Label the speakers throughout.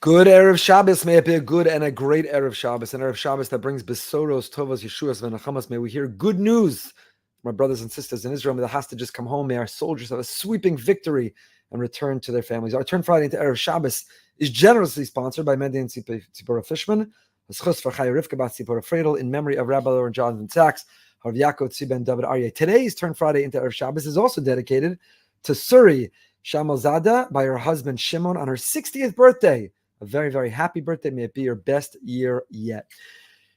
Speaker 1: Good Erev Shabbos. May it be a good and a great Erev Shabbos. An Erev Shabbos that brings Besoros, Tovas, Yeshuas, Venachamas. May we hear good news, my brothers and sisters in Israel. May the hostages come home. May our soldiers have a sweeping victory and return to their families. Our Turn Friday into Erev Shabbos is generously sponsored by Mendy and Tzipora Fishman, Schus for Chaya Rivka Bat Tzipora Fredel, in memory of Rabbi Lord Jonathan Sachs, Harv Yaakov Tziben David Aryeh. Today's Turn Friday into Erev Shabbos is also dedicated to Suri Shamalzada by her husband Shimon on her 60th birthday. A very, very happy birthday. May it be your best year yet.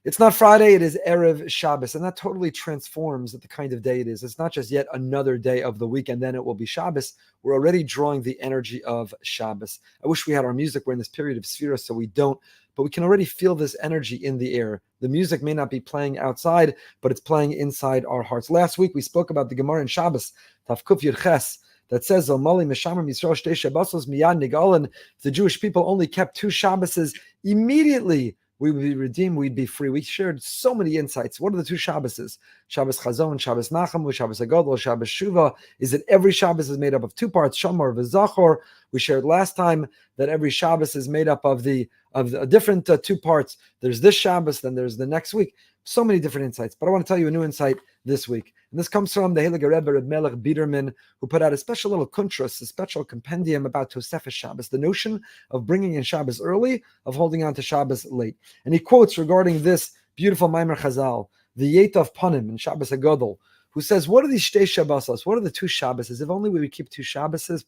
Speaker 1: It's not Friday, it is Erev Shabbos, and that totally transforms the kind of day it is. It's not just yet another day of the week, and then it will be Shabbos. We're already drawing the energy of Shabbos. I wish we had our music. We're in this period of Sefirah, so we don't, but we can already feel this energy in the air. The music may not be playing outside, but it's playing inside our hearts. Last week, we spoke about the Gemara in Shabbos, Taf Kuf Yud Ches, that says, if the Jewish people only kept 2 Shabboses, immediately we would be redeemed, we'd be free. We shared so many insights. What are the 2 Shabboses? Shabbos Chazon, Shabbos Nacham, Shabbos Hagadol, Shabbos Shuva. Is it every Shabbos is made up of 2 parts, Shamar v'Zachor? We shared last time that every Shabbos is made up of a different 2 parts. There's this Shabbos, then there's the next week. So many different insights. But I want to tell you a new insight this week. And this comes from the Heilige Rebbe Reb Melech Biederman, who put out a special little kuntras, a special compendium about Tosefes Shabbos, the notion of bringing in Shabbos early, of holding on to Shabbos late. And he quotes regarding this beautiful Maimer Chazal, the Yetav Panim in Shabbos Hagadol, who says, what are these Shtei Shabbosos? What are the 2 Shabboses? If only we would keep 2 Shabboses,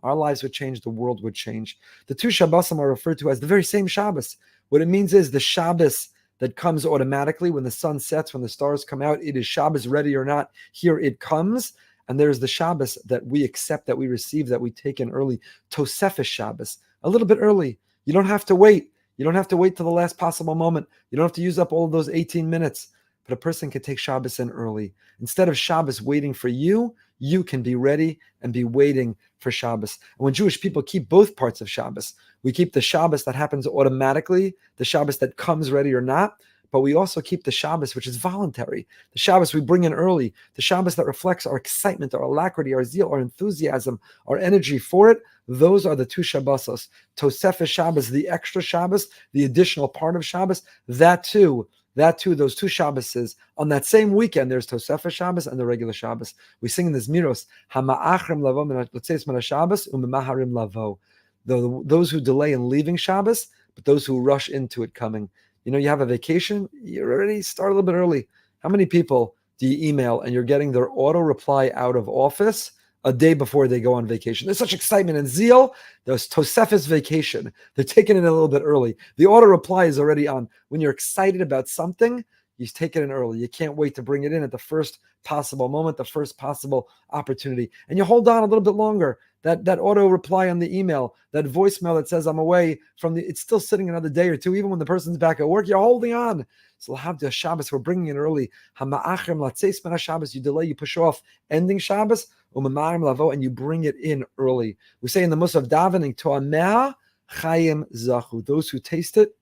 Speaker 1: our lives would change, the world would change. The 2 Shabbosim are referred to as the very same Shabbos. What it means is the Shabbos that comes automatically when the sun sets, when the stars come out. It is Shabbos, ready or not, here it comes. And there's the Shabbos that we accept, that we receive, that we take in early. Tosefes Shabbos, a little bit early. You don't have to wait. You don't have to wait till the last possible moment. You don't have to use up all of those 18 minutes. But a person can take Shabbos in early. Instead of Shabbos waiting for you, you can be ready and be waiting for Shabbos. And when Jewish people keep both parts of Shabbos, we keep the Shabbos that happens automatically, the Shabbos that comes ready or not, but we also keep the Shabbos which is voluntary, the Shabbos we bring in early, the Shabbos that reflects our excitement, our alacrity, our zeal, our enthusiasm, our energy for it. Those are the 2 Shabbosos. Tosefes Shabbos, the extra Shabbos, the additional part of Shabbos, that too, those 2 Shabboses. On that same weekend, there's Tosefes Shabbos and the regular Shabbos. We sing in the Zmiros, Hama'achrim lavo l'tzeis min haShabbos u'memaharim lavo. Those who delay in leaving Shabbos, but those who rush into it coming. You know, you have a vacation, you already start a little bit early. How many people do you email and you're getting their auto reply out of office a day before they go on vacation? There's such excitement and zeal. There's Tosefes vacation. They're taking it a little bit early. The auto reply is already on. When you're excited about something, you take it in early. You can't wait to bring it in at the first possible moment, the first possible opportunity. And you hold on a little bit longer. That auto reply on the email, that voicemail that says I'm away from it's still sitting another day or 2, even when the person's back at work, you're holding on. So L'havdil Shabbos, we're bringing it early. Hama'achrim l'tzeis min haShabbos, you delay, you push off ending Shabbos, u'memaharim lavo, and you bring it in early. We say in the Musaf davening, To'ameh chayim zachu, those who taste it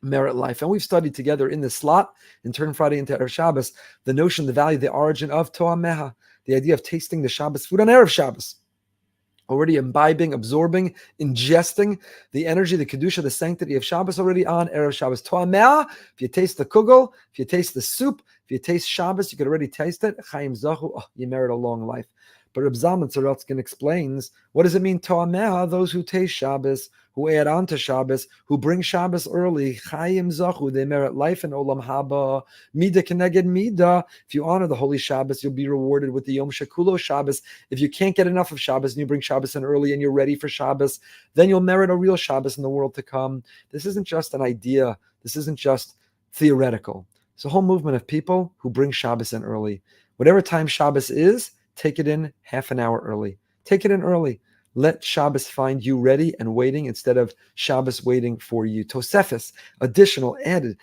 Speaker 1: merit life. And we've studied together in this slot, in Turn Friday into Erev Shabbos, the notion, the value, the origin of To'ameha, the idea of tasting the Shabbos food on Erev Shabbos. Already imbibing, absorbing, ingesting the energy, the kedusha, the sanctity of Shabbos already on Erev Shabbos. To'ameh, if you taste the kugel, if you taste the soup, if you taste Shabbos, you could already taste it. Chaim zachu, you merit a long life. But Reb Zalman Tzarelskin explains, what does it mean, To'ameh? Those who taste Shabbos, who add on to Shabbos, who bring Shabbos early, Chaim zachu, they merit life in Olam Haba. Mida keneged mida. If you honor the holy Shabbos, you'll be rewarded with the Yom Shekulo Shabbos. If you can't get enough of Shabbos and you bring Shabbos in early and you're ready for Shabbos, then you'll merit a real Shabbos in the world to come. This isn't just an idea. This isn't just theoretical. It's a whole movement of people who bring Shabbos in early. Whatever time Shabbos is, take it in half an hour early. Take it in early. Let Shabbos find you ready and waiting instead of Shabbos waiting for you. Tosefes, additional, added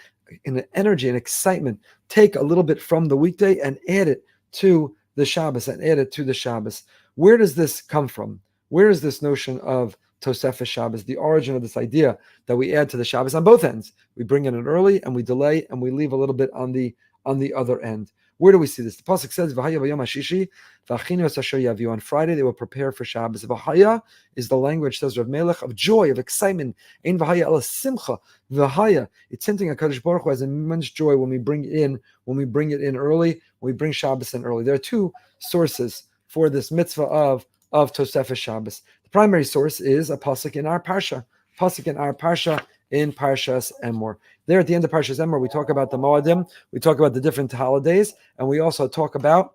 Speaker 1: in energy and excitement. Take a little bit from the weekday and add it to the Shabbos and add it to the Shabbos. Where does this come from? Where is this notion of Tosefes Shabbos, the origin of this idea that we add to the Shabbos on both ends? We bring in it early and we delay and we leave a little bit on the other end. Where do we see this? The pasuk says, "V'haya v'yom hashishi v'achinu es asher yaviu." On Friday they will prepare for Shabbos. V'haya is the language, says Rav Melech, of joy, of excitement. Ein v'haya ela simcha. V'haya, it's hinting at Kadosh Baruch Hu has immense joy when we bring it in early, when we bring Shabbos in early. There are two sources for this mitzvah of Tosefes Shabbos. The primary source is a pasuk in our parsha. In Parshas Emor. There at the end of Parshas Emor, we talk about the Moadim, we talk about the different holidays, and we also talk about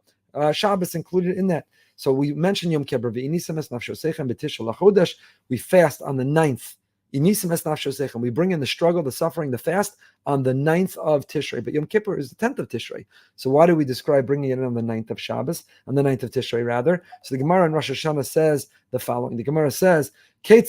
Speaker 1: Shabbos included in that. So we mentioned Yom Kippur. We fast on the 9th. We bring in the struggle, the suffering, the fast on the 9th of Tishrei. But Yom Kippur is the 10th of Tishrei. So why do we describe bringing it in on the 9th of Shabbos? On the 9th of Tishrei, rather. So the Gemara in Rosh Hashanah says the following. The Gemara says, when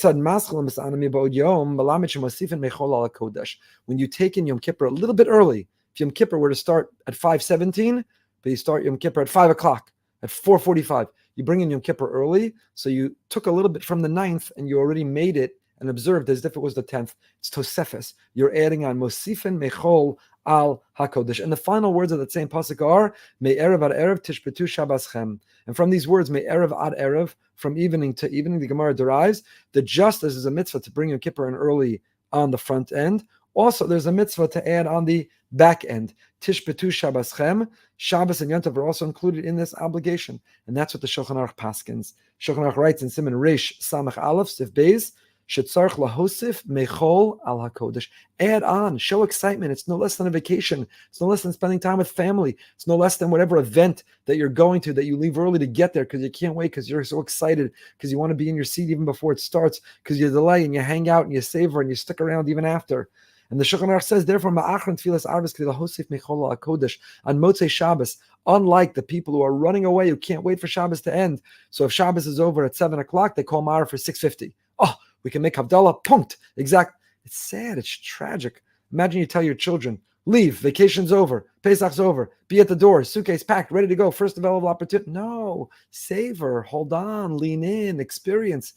Speaker 1: you take in Yom Kippur a little bit early, if Yom Kippur were to start at 5:17, but you start Yom Kippur at 5 o'clock, at 4:45, you bring in Yom Kippur early, so you took a little bit from the 9th and you already made it and observed as if it was the 10th. It's Tosefes. You're adding on Mosifen Mechol al HaKodesh. And the final words of that same pasuk are, Me Erev ad Erev Tishbetu Shabbaschem. And from these words, Me Erev ad Erev, from evening to evening, the Gemara derives that just as there's a mitzvah to bring Yom Kippur in early on the front end, also there's a mitzvah to add on the back end. Tishbetu Shabbaschem. Shabbos and Yontav are also included in this obligation. And that's what the Shulchan Aruch paskins. Shulchan Aruch writes in Siman Reish Samach Aleph Sif Beis, Shetzarch lahosif mechol al hakodesh. Add on, show excitement. It's no less than a vacation. It's no less than spending time with family. It's no less than whatever event that you're going to, that you leave early to get there because you can't wait, because you're so excited, because you want to be in your seat even before it starts, because you delay and you hang out and you savor and you stick around even after. And the Shulchan Aruch says, therefore, ma'achron tfilas arvis k'di lahosif mechol al hakodesh on Motzei Shabbos. Unlike the people who are running away, who can't wait for Shabbos to end. So if Shabbos is over at 7 o'clock, they call Ma'ariv for 6:50. Oh, we can make Havdalah, punct. Exact. It's sad. It's tragic. Imagine you tell your children, leave, vacation's over, Pesach's over, be at the door, suitcase packed, ready to go, first available opportunity. No, savor, hold on, lean in, experience.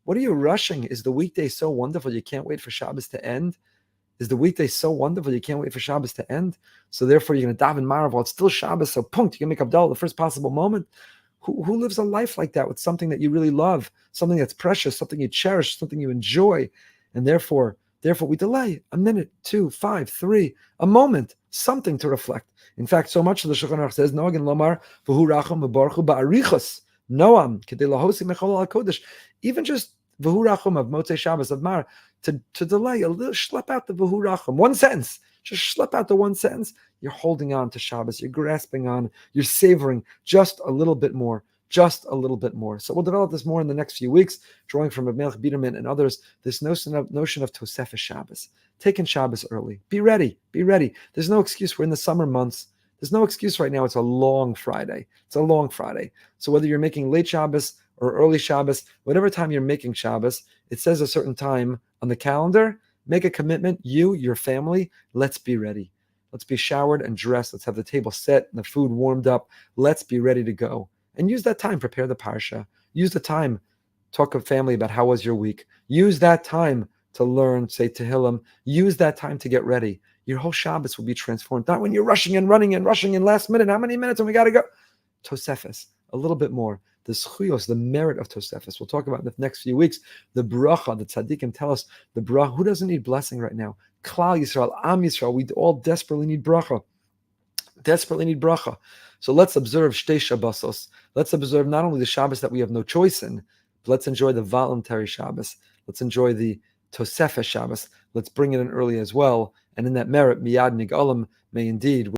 Speaker 1: What are you rushing? Is the weekday so wonderful you can't wait for Shabbos to end? Is the weekday so wonderful you can't wait for Shabbos to end? So therefore you're going to daven Marav while it's still Shabbos, so punct, you can make Havdalah the first possible moment. Who lives a life like that with something that you really love, something that's precious, something you cherish, something you enjoy, and therefore we delay a minute, 2, 5, 3, a moment, something to reflect. In fact, so much of the Shulchan Aruch says, Noagin lomar v'hu racham v'baruchu ba'arichos noam k'dei lahosi mechol al kodesh. Even just v'hu racham of Motzei Shabbos of Mar, to delay a little, schlep out the v'hu racham, one sentence. Just schlep out the one sentence. You're holding on to Shabbos. You're grasping on. You're savoring just a little bit more. Just a little bit more. So we'll develop this more in the next few weeks, drawing from Rabbi Melech Biderman and others, this notion of Tosefes Shabbos. Taking Shabbos early. Be ready. Be ready. There's no excuse. We're in the summer months. There's no excuse right now. It's a long Friday. It's a long Friday. So whether you're making late Shabbos or early Shabbos, whatever time you're making Shabbos, it says a certain time on the calendar. Make a commitment, you, your family, let's be ready. Let's be showered and dressed. Let's have the table set and the food warmed up. Let's be ready to go. And use that time, prepare the parsha. Use the time, talk to family about how was your week. Use that time to learn, say Tehillim. Use that time to get ready. Your whole Shabbos will be transformed. Not when you're rushing and running and rushing in last minute. How many minutes and we got to go? Tosefes, a little bit more. The schuyos, the merit of Tosefes. We'll talk about in the next few weeks. The bracha, the tzaddikim tell us, the bracha, who doesn't need blessing right now? Klal Yisrael, Am Yisrael, we all desperately need bracha. Desperately need bracha. So let's observe Shtei Shabbos. Let's observe not only the Shabbos that we have no choice in, but let's enjoy the voluntary Shabbos. Let's enjoy the Tosefes Shabbos. Let's bring it in early as well. And in that merit, miyad nigalim, may indeed